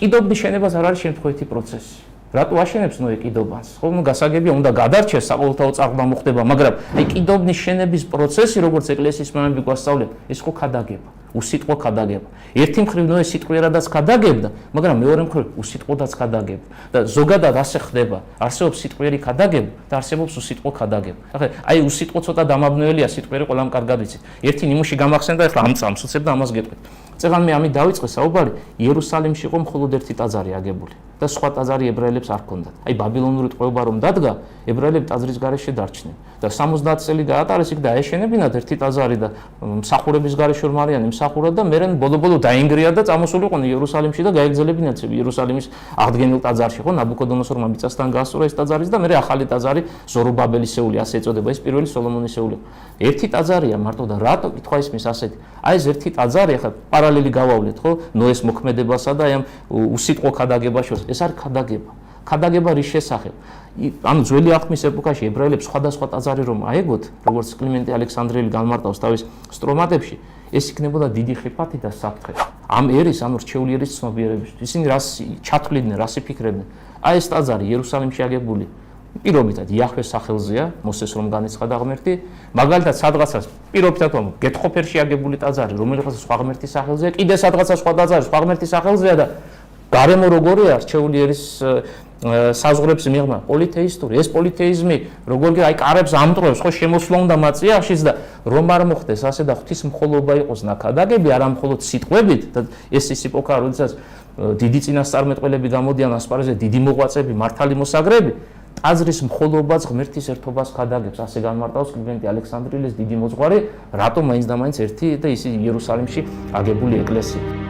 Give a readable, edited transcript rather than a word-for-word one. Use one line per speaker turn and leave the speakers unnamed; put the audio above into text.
კიდობნის შენებას არ არის შემთხვევითი პროცესი. რატო აშენებს ნოე კიდობას? ხო, გასაგებია, უნდა გადარჩეს საყოველთაო წარღვნა მოხდება, მაგრამ აი კიდობნის შენების პროცესი, როგორც ეკლესიის მამები გვასწავლენ, ეს ხო ქადაგება, უსიტყვო ქადაგება. ერთი მხრივ ნოე სიტყვიერადაც ქადაგებდა, მაგრამ მეორე მხრივ უსიტყვოდაც ქადაგებდა. და ზოგადად ასე ხდება, არსებობს სიტყვიერი ქადაგება და არსებობს უსიტყვო ქადაგება. ახლა აი უსიტყვო ცოტა დამაბნეველია, სიტყვიერი ყველამ კარგად ვიცით. ერთი ნიმუში გამახსენდა, ახლა ამ წამს უცებ და ამას გეტყვით. წეგან მე ამით დავიწყე საუბარი, იერუსალიმში იყო მხოლოდ ერთი ტაძარი აგებული და სხვა ტაძარი ებრაელებს არ ჰქონდათ. აი ბაბილონური ტყვეობა რომ დადგა, ებრაელები ტაძრის გარეშე დარჩნენ და 70 წელი გაატარეს იქ და აეშენებინათ ერთი ტაძარი და მსახურების გარეშე რომ არიან იმსახურა და მერე ბოლო-ბოლო დაინგრია და წამოსულიყვნენ იერუსალიმში და გაეგზელებინათ იერუსალიმის აღდგენილ ტაძარში, ხო, ნაბუქოდონოსორმა მიწასთან გაასწორა ეს ტაძარი და მერე ახალი ტაძარი ზორობაბელისეული ასე ეწოდება, ეს პირველი სოლომონისეული. ერთი ტაძარია მარტო და რატო კითხვა ისმის ასეთი? აი ეს ერთი ტაძარი ახლა პარალელი გავავლეთ, ხო? ნოეს მოქმედებასა და ამ უსიტყვო ქადაგებას შორის. ეს არის ქადაგება. ქადაგება რის შესახებ? ანუ ძველი აღთქმის ეპოქაში ებრაელებს სხვადასხვა ტაძარი რომ აეგოთ, როგორც კლიმენტე ალექსანდრიელი განმარტავს თავის სტრომატებში, ეს იქნებოდა დიდი ხიფათი და საფრთხე. ამ ერის, ანუ რჩეული ერის ცნობიერებისთვის. ისინი რას ჩათვლიდნენ, რას იფიქრებდნენ? აი ეს ტაძარი იერუსალიმში აგებული პირობითად იაჰვეს სახელზეა, მოსეს რომ განეცხადა ღმერთი, მაგალითად სადღაცას პირობითად რომ გეთხოვერში აგებული ტაძარი, რომელიღაც სხვა ღმერთის სახელზეა, კიდე სადღაცა სხვა ტაძარი სხვა ღმერთის სახელზეა და გარემო როგორია რჩეული ერის საზღვრებს მიღმა პოლითეისტური, ეს პოლითეიზმი როგორ აი კარებს ამტყრებს, ხო შემოსვლა უნდა მაწიახშიც და რომ არ მოხდეს ასე და ღვთისმხოლობა იყოს ნაქადაგები, არა მხოლოდ სიტყვებით და ეს ის ეპოქაა, როდესაც დიდი წინასწარმეტყველები გამოდიან ასპარეზზე, დიდი მოღვაწეები, მართალი მოსაგრეები, ტაძრის მხოლობაც ღმერთის ერთობას ქადაგებს, ასე განმარტავს კლიმენტე ალექსანდრიელის დიდი მოძღვარი, რატომ მაინც და მაინც ერთი და ისე იერუსალიმში აგებული ეკლესია.